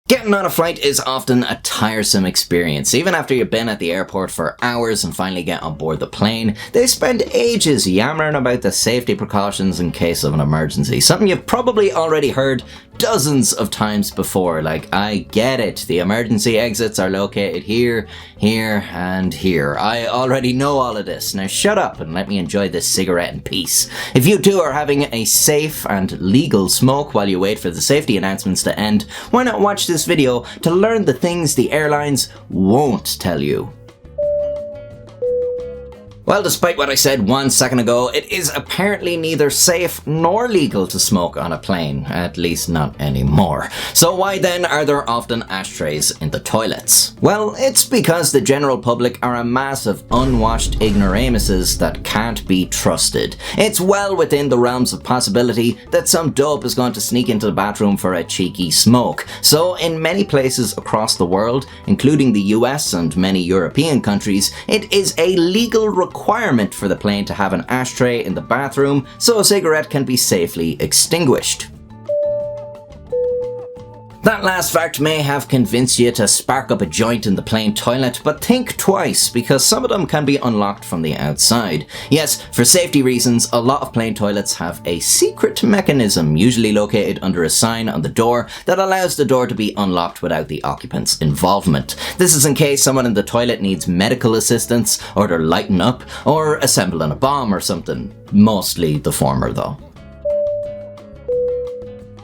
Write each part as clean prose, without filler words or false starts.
Getting on a flight is often a tiresome experience. Even after you've been at the airport for hours and finally get on board the plane, they spend ages yammering about the safety precautions in case of an emergency. Something you've probably already heard dozens of times before. Like, I get it. The emergency exits are located here, here, and here. I already know all of this. Now shut up and let me enjoy this cigarette in peace. If you too are having a safe and legal smoke while you wait for the safety announcements to end, why not watch this video to learn the things the airlines won't tell you. Well, despite what I said 1 second ago, it is apparently neither safe nor legal to smoke on a plane, at least not anymore. So why then are there often ashtrays in the toilets? Well, it's because the general public are a mass of unwashed ignoramuses that can't be trusted. It's well within the realms of possibility that some dope is going to sneak into the bathroom for a cheeky smoke. So in many places across the world, including the US and many European countries, it is a legal requirement for the plane to have an ashtray in the bathroom so a cigarette can be safely extinguished. That last fact may have convinced you to spark up a joint in the plane toilet, but think twice because some of them can be unlocked from the outside. Yes, for safety reasons, a lot of plane toilets have a secret mechanism, usually located under a sign on the door, that allows the door to be unlocked without the occupant's involvement. This is in case someone in the toilet needs medical assistance, or they're lighting up, or assembling a bomb or something. Mostly the former though.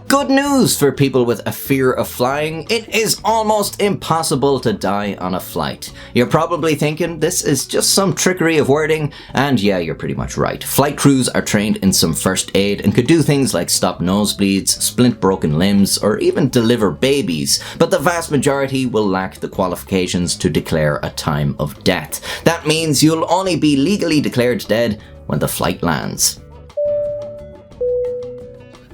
Good news for people with a fear of flying. It is almost impossible to die on a flight. You're probably thinking this is just some trickery of wording, and yeah, you're pretty much right. Flight crews are trained in some first aid and could do things like stop nosebleeds, splint broken limbs, or even deliver babies, but the vast majority will lack the qualifications to declare a time of death. That means you'll only be legally declared dead when the flight lands.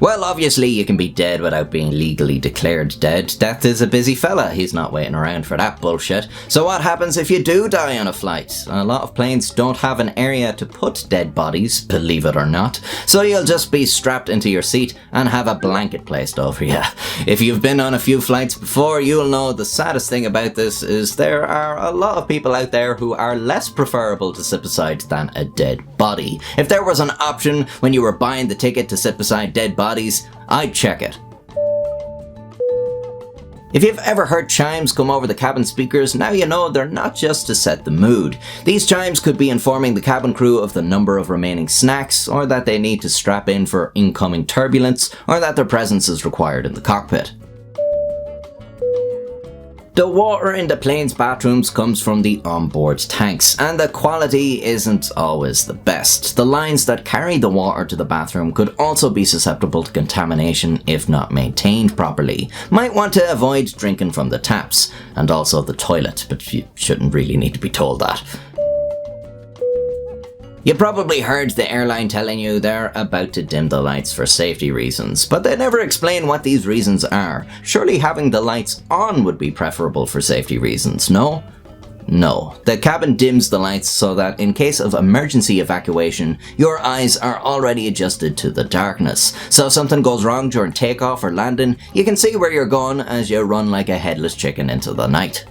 Well, obviously you can be dead without being legally declared dead. Death is a busy fella, he's not waiting around for that bullshit. So what happens if you do die on a flight? A lot of planes don't have an area to put dead bodies, believe it or not. So you'll just be strapped into your seat and have a blanket placed over you. If you've been on a few flights before, you'll know the saddest thing about this is there are a lot of people out there who are less preferable to sit beside than a dead body. If there was an option when you were buying the ticket to sit beside dead bodies, I'd check it. If you've ever heard chimes come over the cabin speakers, now you know they're not just to set the mood. These chimes could be informing the cabin crew of the number of remaining snacks, or that they need to strap in for incoming turbulence, or that their presence is required in the cockpit. The water in the plane's bathrooms comes from the onboard tanks, and the quality isn't always the best. The lines that carry the water to the bathroom could also be susceptible to contamination if not maintained properly. Might want to avoid drinking from the taps, and also the toilet, but you shouldn't really need to be told that. You probably heard the airline telling you they're about to dim the lights for safety reasons, but they never explain what these reasons are. Surely having the lights on would be preferable for safety reasons, no? No. The cabin dims the lights so that in case of emergency evacuation, your eyes are already adjusted to the darkness. So if something goes wrong during takeoff or landing, you can see where you're going as you run like a headless chicken into the night.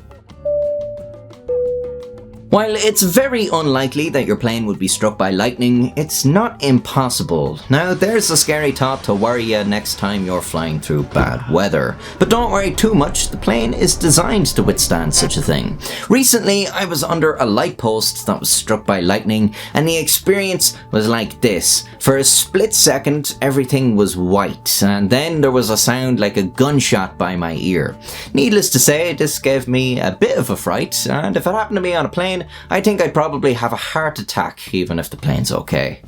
While it's very unlikely that your plane would be struck by lightning, it's not impossible. Now, there's a scary thought to worry you next time you're flying through bad weather. But don't worry too much, the plane is designed to withstand such a thing. Recently, I was under a light post that was struck by lightning, and the experience was like this. For a split second, everything was white, and then there was a sound like a gunshot by my ear. Needless to say, this gave me a bit of a fright, and if it happened to me on a plane, I think I'd probably have a heart attack even if the plane's okay.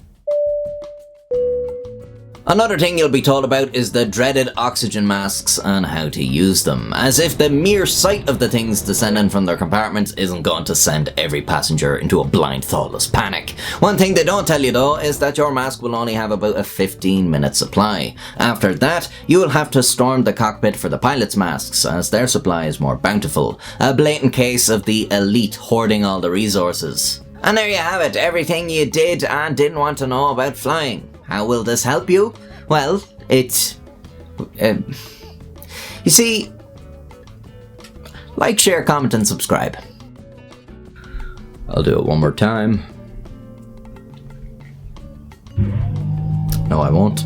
Another thing you'll be told about is the dreaded oxygen masks and how to use them, as if the mere sight of the things descending from their compartments isn't going to send every passenger into a blind, thoughtless panic. One thing they don't tell you though is that your mask will only have about a 15-minute supply. After that, you will have to storm the cockpit for the pilot's masks, as their supply is more bountiful. A blatant case of the elite hoarding all the resources. And there you have it, everything you did and didn't want to know about flying. How will this help you? Well, it You see, like, share, comment, and subscribe. I'll do it one more time. No, I won't.